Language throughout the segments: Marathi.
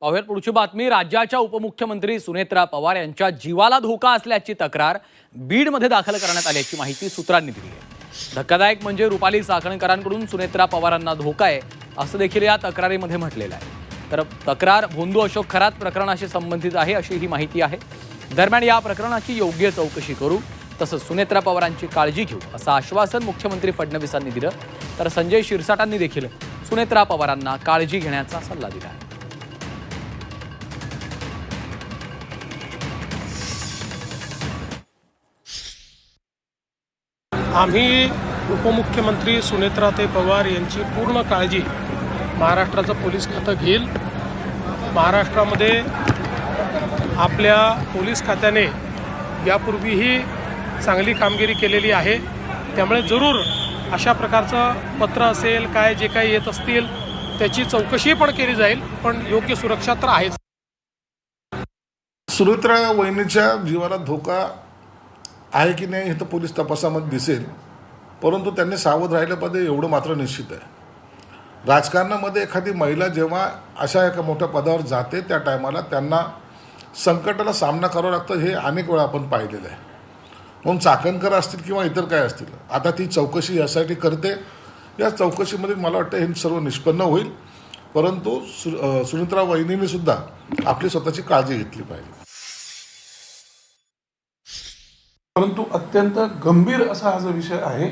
पाहुयात पुढची बातमी। राज्याच्या उपमुख्यमंत्री सुनेत्रा पवार यांच्या जीवाला धोका असल्याची तक्रार बीडमध्ये दाखल करण्यात आल्याची माहिती सूत्रांनी दिली आहे। धक्कादायक म्हणजे रुपाली चाकणकरांकडून सुनेत्रा पवारांना धोका आहे असं देखील या तक्रारीमध्ये म्हटलेलं आहे। तर तक्रार भोंदू अशोक खरात प्रकरणाशी संबंधित आहे अशी ही माहिती आहे। दरम्यान या प्रकरणाची योग्य चौकशी करू तसंच सुनेत्रा पवारांची काळजी घेऊ असं आश्वासन मुख्यमंत्री फडणवीसांनी दिलं। तर संजय शिरसाटांनी देखील सुनेत्रा पवारांना काळजी घेण्याचा सल्ला दिला आहे। आम्ही उपमुख्यमंत्री सुनेत्राताई पवार यांची पूर्ण काळजी महाराष्ट्राचं पोलीस खातं घेईल। महाराष्ट्रामध्ये आपल्या पोलीस खात्याने यापूर्वीही चांगली कामगिरी केलेली आहे, त्यामुळे जरूर अशा प्रकारचं पत्र असेल काय जे काही येत असतील त्याची चौकशी पण केली जाईल, पण योग्य सुरक्षा तर आहेच। सुनेत्रा वहिनीच्या जीवाला धोका आहे की नाही हे तर पोलीस तपासामध्ये दिसेल, परंतु त्यांनी सावध राहिलं पाहिजे एवढं मात्र निश्चित आहे। राजकारणामध्ये एखादी महिला जेव्हा अशा एका मोठ्या पदावर जाते त्या टायमाला त्यांना संकटाला सामना करावा लागतं, हे अनेक वेळा आपण पाहिलेलं आहे। म्हणून चाकणकर असतील किंवा इतर काय असतील, आता ती चौकशी यासाठी करते। या चौकशीमध्ये मला वाटतं हे सर्व निष्पन्न होईल, परंतु सुनेत्रा वहिनींनी सुद्धा आपली स्वतःची काळजी घेतली पाहिजे। परंतु अत्यंत गंभीर असा हा जो विषय आहे,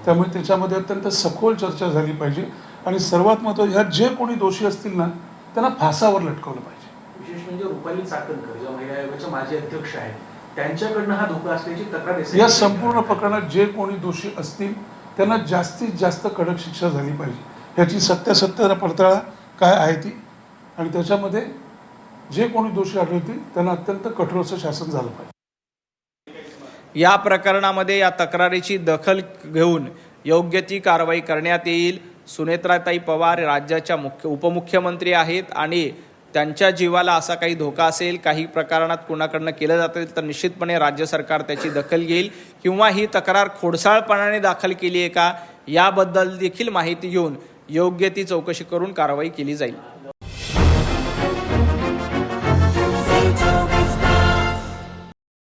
त्यामुळे त्याच्यामध्ये अत्यंत सखोल चर्चा झाली पाहिजे आणि सर्वात महत्त्वाचं ह्यात जे कोणी दोषी असतील ना त्यांना फासावर लटकवलं पाहिजे। विशेष म्हणजे रुपाली चाकणकर ज्या महिला आयोगाच्या माजी अध्यक्ष आहेत त्यांच्याकडनं हा धोका असल्याची तक्रार आहे। या संपूर्ण प्रकरणात जे कोणी दोषी असतील त्यांना जास्तीत जास्त कडक शिक्षा झाली पाहिजे। याची सत्यासत्य पडताळा काय आहे ती, आणि त्याच्यामध्ये जे कोणी दोषी आढळतील त्यांना अत्यंत कठोर असं शासन झालं पाहिजे। या प्रकरणामध्ये या तक्रारीची दखल घेऊन योग्य ती कारवाई करण्यात येईल। सुनेत्राताई पवार राज्याच्या उपमुख्यमंत्री आहेत आणि त्यांच्या जीवाला असा काही धोका असेल, काही प्रकरणात कुणाकडनं केलं जातं तर निश्चितपणे राज्य सरकार त्याची दखल घेईल, किंवा ही तक्रार खोडसाळपणाने दाखल केली आहे का याबद्दल देखील माहिती घेऊन योग्य ती चौकशी करून कारवाई केली जाईल।